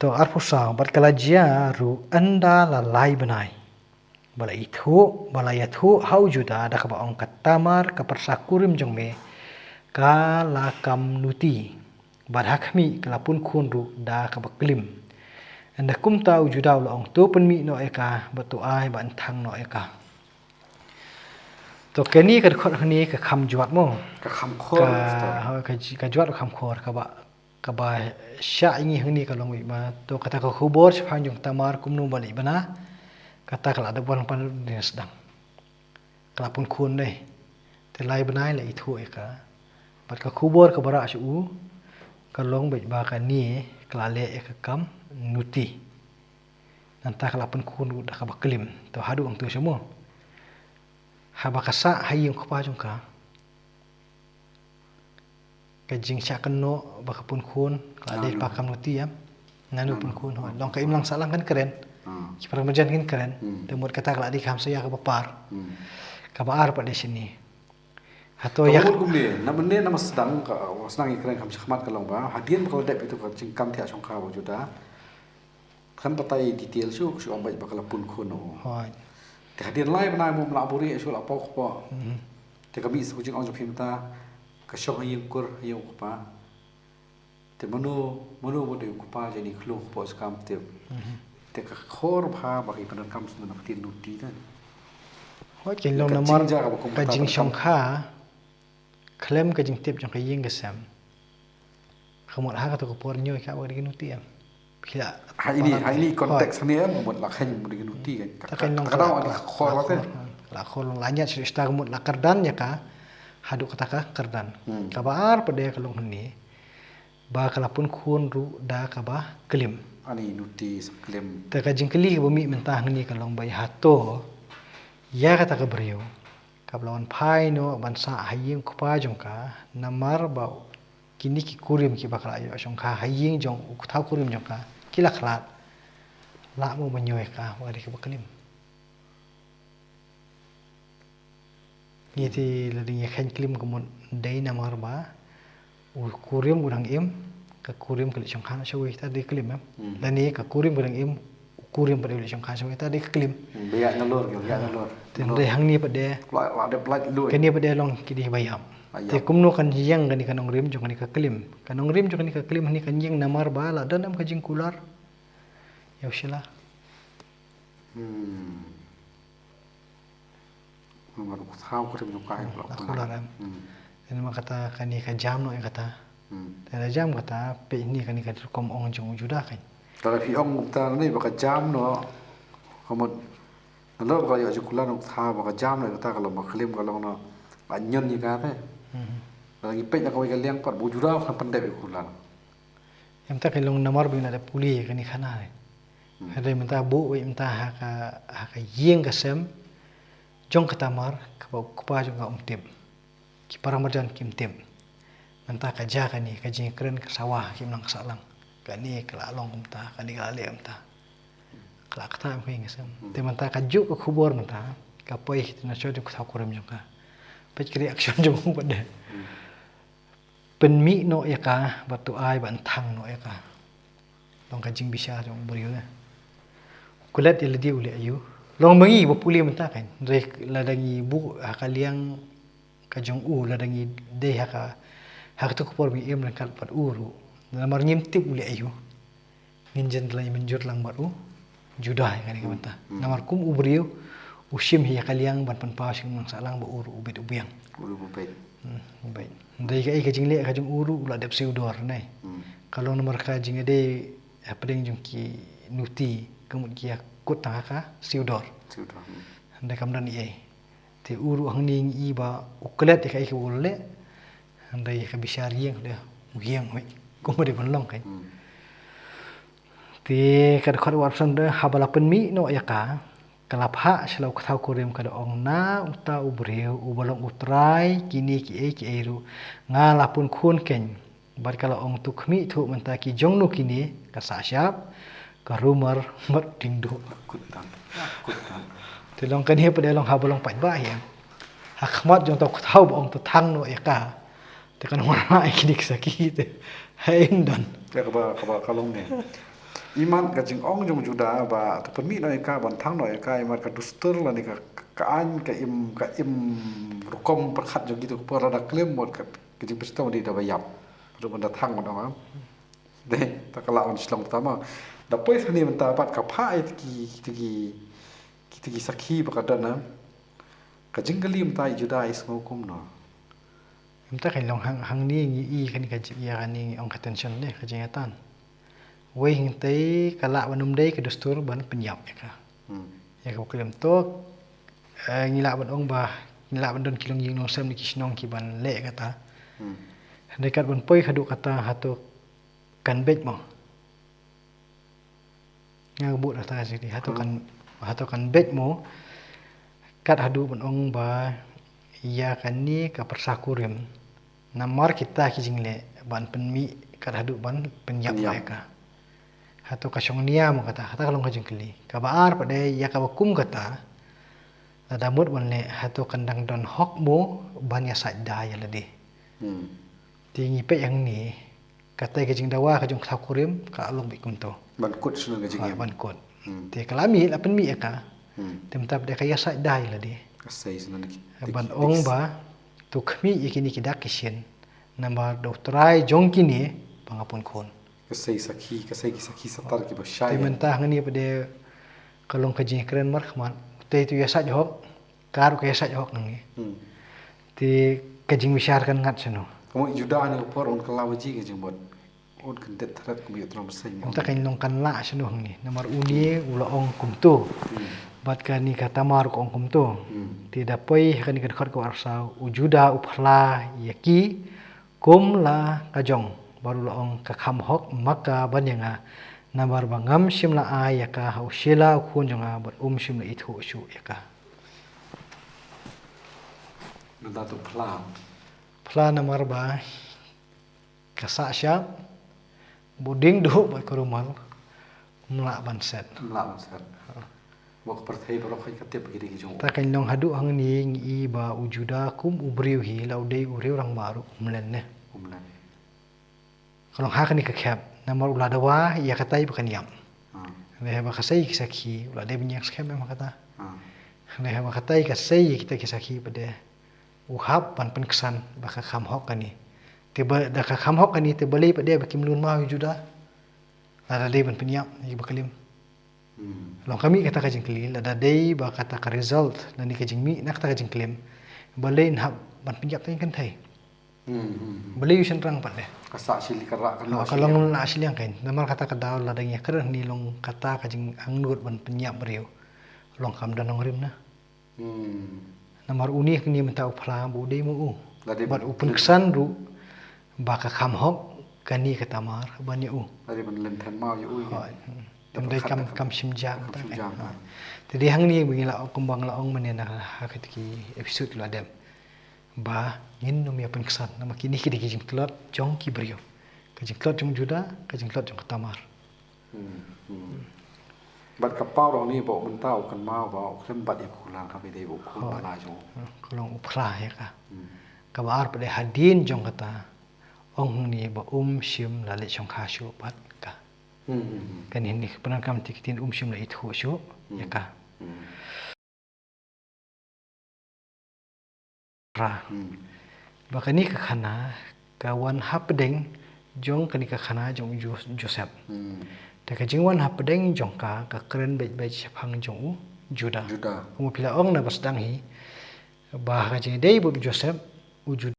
To arpusa berkelajia ru anda lalai benai. Bala itu, bala yatu hau juda dah kaba ong katamar kapersakurim jongme kala kam nuti. Badhakmi kelapun kunru dah kaba klim. Anda kum tahu juda ula ong tu penmi no eka batu ai ban thang no eka. To keni kad khot hani ka kham juat mo. Ka kham khor. Ka juat kham khor kaba sya ingi hani kalong wi ma to kata ka khubor sepang jong tamar kumnu balik bana kata kala ada buang pan dia sedang kelapun kun deh telai benai la itu eka bat ka khubor ka bara su kalong bai ba ka ni klale eka kam nuti nanta kelapun kun dah ka baklim to hadu ang tu semua haba kasa hayung khpa jong ka kajing syak keno bakapun kun klale pakam nuti yam nganu pun kun long ka imlang salang kan keren Kiper majan kan keren. Temut kata kalau di kam saya ke bapar. Ke baar pada sini. Atau ya. Kamu kumde, namanya nama sedang keren kam syahmat kalau ba. Hadian kalau dep itu kalau cingkam tiak songka wujuda. Kan patai detail su ambai bakal pun kuno. Hoi. Te hadian lain benar mu melaburi su la pok po. Te kami kucing ong jopimta ke syong yungkur yung kupa. Te manu bodo kupa jadi keluh po skam te. Te ka khor bha bagi penan kam sun nak tin nuti kan hoi kin long namar ka jing shongkha klem ka jing tip jong ka ying gasam khamot ha ka to ko por nyoi ka bagi nuti am pila ini konteks ni am mot lak hen bagi nuti kan kadang ada khor wa kan la khor long lanya cerita mot la kardan ya ka hadu kata ka kardan ka baar pade ka long ni ba kalapun khun ru da ka ba klim ani nuti seklem ta jingkeli bumi mentah ni kalong bai hato ya kata ka brio kablawan pai no bansa haying kupa jongka namar bau kini ki kurim ki bakal ayo jongka haying jong uktau kurim jongka kila khalat la mo banyoy ka wali ka bakalim ni ti lading khan klim kumon dai namar ba kurim udang im ka kurim kali songkhan sawi ta di klim dan ni ka kurim budang im kurim pada uli songkhan sawi ta di klim beya nalor ten de hang ni pada la de plat lu kan ni pada long kidi bayam te kumno kan yang kan kan ongrim jong kan ka klim kan ongrim jong kan ka klim ni kan yang namar bala dan am ka jing kular ya usila nomor thau kurim no kai kular dan kata kan ni ka jam no kata Tera jam kata pe ini kan ikan kom ong jong juda kan. Kalau pi ong ta ni baka jam no. Kamu kalau kalau ya jukulan ong tha baka jam no kata kalau maklim kalau no anyon ni kata. Lagi pe nak kau ikan liang pat bu juda kan pandai be kulan. Yang tak kelong nomor bin ada puli kan ikan ai. Ada minta bu minta haka yeng kasem jong katamar kupa jong ka tim. Ki para marjan kim tim. Entah kerja kan ni kerja keren ke sawah kim nang salang kan ni kala long entah kan ni kala le entah kala kata am king sem te mentah kaju ke khubor mentah kapoi kita nak coba ku kuram jong ka pe reaction jong pada penmi no ya ka batu ai ban thang no ya ka long kajing bisa jong buriu na kulat dia ledi uli ayu long mengi bopuli mentah kan rek ladangi bu akaliang kajong ladangi deh ka hak tu kupor bi im kan pat uru namar nyimtip uli ayu nginjen lai menjur lang baru judah kan ni banta namar kum ubriu usim hiya kaliang ban pan pa sing nang salang ba uru ubet ubiang uru ubet ubet dai ka jing le ka jing uru ula dep seudor nai kalau nomor ka jing ade apeng jung ki nuti kemut kia kut tang ka seudor ndai kam dan ie te uru hang ning i ba uklet ka ke ulle andai ka bisa riang dah ugiang mai ko mo de ban long kan ti kad khot war san de habala penmi no ya ka kalapha selo thau kurim kada ong na uta ubreu ubalong utrai kini ki eru ngalapun khun ken bar kala ong tukmi thu menta ki jongnu kini ka sasyap ka rumar mat dingdu kutan ti long kan he pada long habalong pat ba ya hakmat jong tok thau ong tu thang no ya ka te kan warna iki dik sakit hain don ya ka ba kalong ne iman ka jing ong jong juda ba to permi noi ka ban thang noi ka iman ka dustur la ni ka an ka im rukom perkhat jong gitu per ada klem mod ka jing pesta di da bayap ru ban da thang mod ma de ta kala on slong pertama da pois ni menta pat ka pha et ki sakhi ba ka dana ka jing kalim tai juda is ngokum no Imta kan long hang ni ngi kan ka ya kan ni ong attention ne ka jingatan. Wei hing tei kala banum dei ke dustur ban penyap ya ka. Ya ka kelem to ngila ban ong ba ngila ban don kilong jing nong sem ni kisnong ki ban le kata. Dekat ban poi khadu kata hatu kan bet mo. Nga bu kata sini hatu kan bet mo kat hadu ban ong ba ya kan ni ka persakurim namar kita ki jingle ban penmi kat hadu ban penyap mereka. Atau kasyong niya mo kata kalong kajing keli kabaar pada ya kabakum kata ada mud wanle hato kandang don hok mo banyak sadda ya ladi tingi pe yang ni kata kajing dawa kajong sakurim ka along bikum to ban kut sunu kajing ban kut te kalami lapen mi ka temtap de kaya sadda ya ladi kasai sunu ban ong ba tukmi ikini kidak kisien nama doktorai jongkini pangapun kon kasai sakhi satar ki basyai te mentah ngani pada kalong kajing keren mar khman te tu ya saj hok kar ke saj hok ngi te kajing bisyar kan ngat seno kamu juda ni por on kalawaji kajing bot on kan det thrat ku yutro mesai entah kan long kan la seno ngi nomor uni ula ong kumtu bat kan ni kata mar ko ong kumtu te dapoi kan ni kan ko arsa ujuda upla yaki kum la kajong baru laong ka kham hok maka banyanga nabar bangam simla ay ka hausila kun jonga bar simla ithu shu yaka nanda tu pla namar ba kasa sya buding du ba kurumal mla banset bok perthai baro khai katep gidi ki jong ta kan long hadu hang ni ngi ba ujuda kum ubriu hi laudei uriu rang baru umlen ne kalau hak ni kekhap namar uladawa ya katai bukan yam leh ba kasai kisaki ulade binyak skhem memang kata leh ba katai kasai kita kisaki pada uhab pan penkesan baka kham hok kani tiba da ka kham hok kani te bali pada bakim lun ma juda ada dei ban penyap ni bakalim long kami kata kajing kelil ada dei ba kata ka result dan ni kajing mi nak kata kajing klaim balain hab ban penyap tan kan thai beli usen rang pat deh kasa sili karak kan kalau nak asli yang kain namar kata kadau ladang ya kereng ni long kata kajing angnut ban penyap beriu long kam dan ngorim na namar uni ni menta upla bude mu bat upun kesan ru baka kham hok kani katamar ban u dari ban lenthan mau yu tendai kam simjang jadi hang ni bingila kembang laong menena hakati episode ladem ba ngin no mi apan kesan nama kini kidi kijing klot jong ki brio kijing klot jong juda kijing klot jong katamar bat kapau rong ni bo mentau kan mau ba klem bat ya kulang ka bidai bo kun bala jong kolong upla ya ka kabar pada hadin jong kata ong ni ba sim lale jong khashu bat ka kan ini pernah kam tikitin sim la ithu shu ya ka Bahkan ni kekhana kawan hapdeng jong kani kekhana jong Joseph. Tak jingwan hapdeng jong ka keren baik sepang jong Juda. Kamu pila ong na basdang hi bah kajing dei bu Joseph wujud